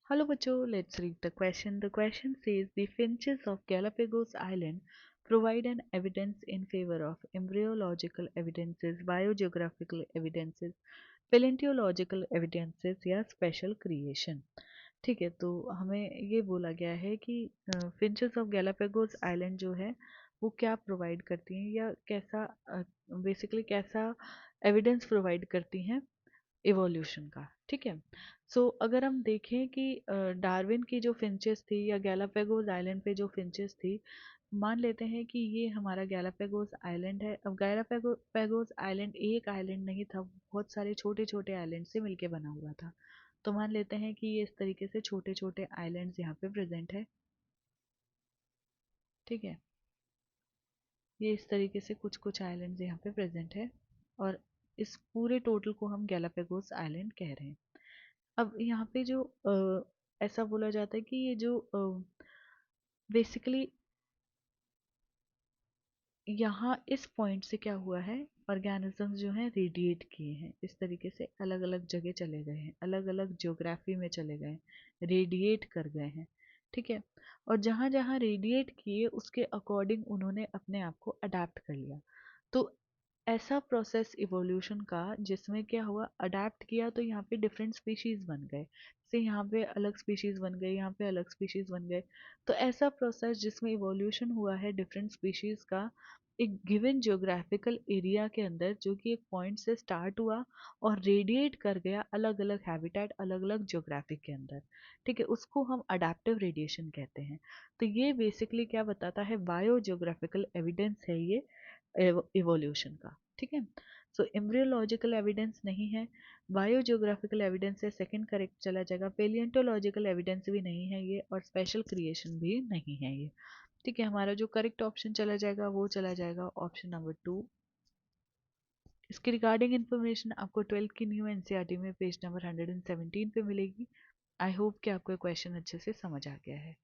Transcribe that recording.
Hello बच्चों, let's read the question. The question says the finches of Galapagos Island provide an evidence in favor of embryological evidences, biogeographical evidences, paleontological evidences या special creation. ठीक है, तो हमें ये बोला गया है कि फिंचेस ऑफ गैलापेगोस आइलैंड जो है वो क्या प्रोवाइड करती हैं या कैसा बेसिकली कैसा एविडेंस प्रोवाइड करती हैं इवोल्यूशन का। ठीक है, सो अगर हम देखें कि डार्विन की जो फिंचेस थी या गैलापेगोस आइलैंड पे जो फिंचेस थी, मान लेते हैं कि ये हमारा गैलापेगोस आइलैंड है। अब गैलापेगोस आइलैंड एक आइलैंड नहीं था, बहुत सारे छोटे छोटे आइलैंड से मिलके बना हुआ था। तो मान लेते हैं कि ये इस तरीके से छोटे छोटे आइलैंड्स यहाँ पे प्रेजेंट है। ठीक है, ये इस तरीके से कुछ कुछ आइलैंड्स यहाँ पे प्रेजेंट है और इस पूरे टोटल को हम गैलापेगोस आइलैंड कह रहे हैं। अब यहाँ पे जो ऐसा बोला जाता है कि ये जो बेसिकली यहाँ इस पॉइंट से क्या हुआ है, ऑर्गेनिजम्स जो हैं रेडिएट किए हैं, इस तरीके से अलग अलग जगह चले गए हैं, अलग अलग ज्योग्राफी में चले गए, रेडिएट कर गए हैं। ठीक है, और जहाँ जहाँ रेडिएट किए उसके अकॉर्डिंग उन्होंने अपने आप को अडेप्ट कर लिया। तो ऐसा प्रोसेस इवोल्यूशन का जिसमें क्या हुआ, अडेप्ट किया तो यहाँ पे डिफरेंट स्पीशीज बन गए, जैसे यहाँ पे अलग स्पीशीज बन गए, यहाँ पे अलग स्पीशीज बन गए। तो ऐसा प्रोसेस जिसमें इवोल्यूशन हुआ है डिफरेंट स्पीशीज का एक गिवन जियोग्राफिकल एरिया के अंदर, जो कि एक पॉइंट से स्टार्ट हुआ और रेडिएट कर गया अलग अलग हैबिटेट अलग अलग ज्योग्राफिक के अंदर। ठीक है, उसको हम अडेप्टिव रेडिएशन कहते हैं। तो ये बेसिकली क्या बताता है, बायो जियोग्राफिकल एविडेंस है ये इवोल्यूशन का। ठीक है, सो एम्ब्रियोलॉजिकल एविडेंस नहीं है, बायोजियोग्राफिकल एविडेंस है, सेकंड करेक्ट चला जाएगा। पेलियंटोलॉजिकल एविडेंस भी नहीं है ये, और स्पेशल क्रिएशन भी नहीं है ये। ठीक है, हमारा जो करेक्ट ऑप्शन चला जाएगा वो चला जाएगा ऑप्शन नंबर 2। इसकी रिगार्डिंग इन्फॉर्मेशन आपको 12th की न्यू एनसीईआरटी में पेज नंबर 117 पे मिलेगी। आई होप कि आपको क्वेश्चन अच्छे से समझ आ गया है।